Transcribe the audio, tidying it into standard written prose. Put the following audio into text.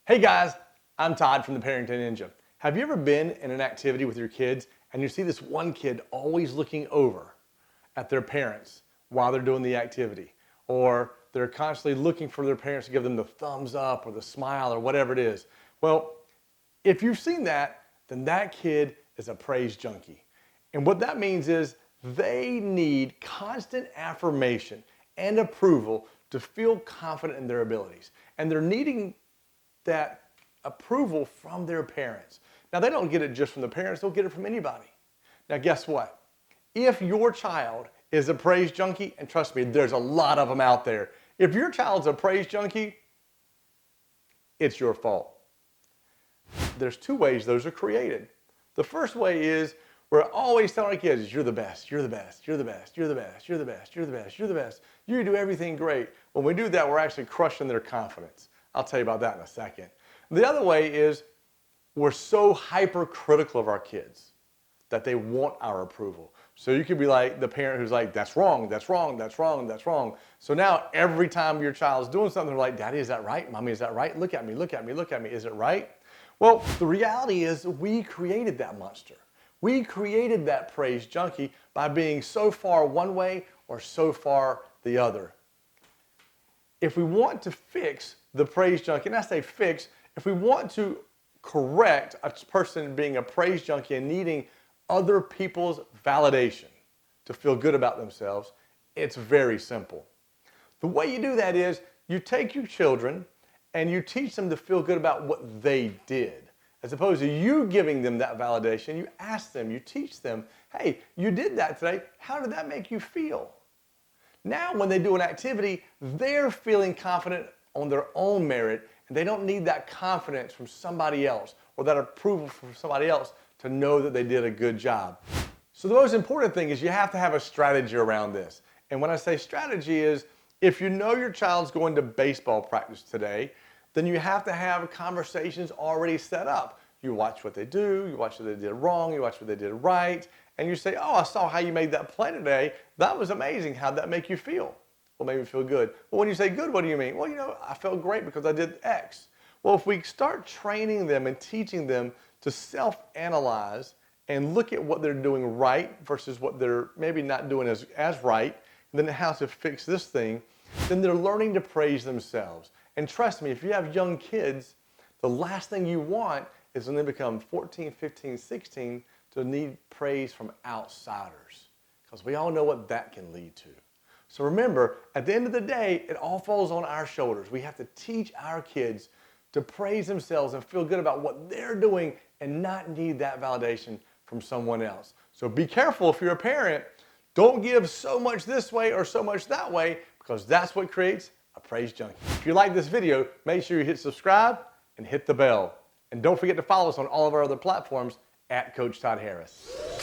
Hey guys, I'm Todd from the Parenting Ninja. Have you ever been in an activity with your kids and you see this one kid always looking over at their parents while they're doing the activity? Or they're constantly looking for their parents to give them the thumbs up or the smile or whatever it is. Well, if you've seen that, then that kid is a praise junkie. And what that means is they need constant affirmation and approval to feel confident in their abilities. And they're needing that approval from their parents. Now, they don't get it just from the parents, they'll get it from anybody. Now, guess what? If your child is a praise junkie, and trust me, there's a lot of them out there. If your child's a praise junkie, it's your fault. There's two ways those are created. The first way is we're always telling our kids, you're the best, you're the best, you're the best, you're the best, you're the best, you're the best, you're the best. You do everything great. When we do that, we're actually crushing their confidence. I'll tell you about that in a second. The other way is we're so hypercritical of our kids that they want our approval. So you could be like the parent who's like, that's wrong, that's wrong, that's wrong, that's wrong. So now every time your child's doing something, they're like, Daddy, is that right? Mommy, is that right? Look at me, look at me, look at me. Is it right? Well, the reality is we created that monster. We created that praise junkie by being so far one way or so far the other. If we want to fix the praise junkie, and I say fix, if we want to correct a person being a praise junkie and needing other people's validation to feel good about themselves, it's very simple. The way you do that is you take your children and you teach them to feel good about what they did. As opposed to you giving them that validation, you ask them, you teach them, hey, you did that today. How did that make you feel? Now, when they do an activity, they're feeling confident on their own merit, and they don't need that confidence from somebody else or that approval from somebody else to know that they did a good job. So the most important thing is you have to have a strategy around this. And when I say strategy is, if you know your child's going to baseball practice today, then you have to have conversations already set up. You watch what they do, you watch what they did wrong, you watch what they did right, and you say, oh, I saw how you made that play today. That was amazing. How'd that make you feel? Well, made me feel good. Well, when you say good, what do you mean? Well, I felt great because I did X. Well, if we start training them and teaching them to self-analyze and look at what they're doing right versus what they're maybe not doing as right, and then how to fix this thing, then they're learning to praise themselves. And trust me, if you have young kids, the last thing you want is when they become 14, 15, 16 to need praise from outsiders. Because we all know what that can lead to. So remember, at the end of the day, it all falls on our shoulders. We have to teach our kids to praise themselves and feel good about what they're doing and not need that validation from someone else. So be careful if you're a parent. Don't give so much this way or so much that way, because that's what creates a praise junkie. If you like this video, make sure you hit subscribe and hit the bell. And don't forget to follow us on all of our other platforms at Coach Todd Harris.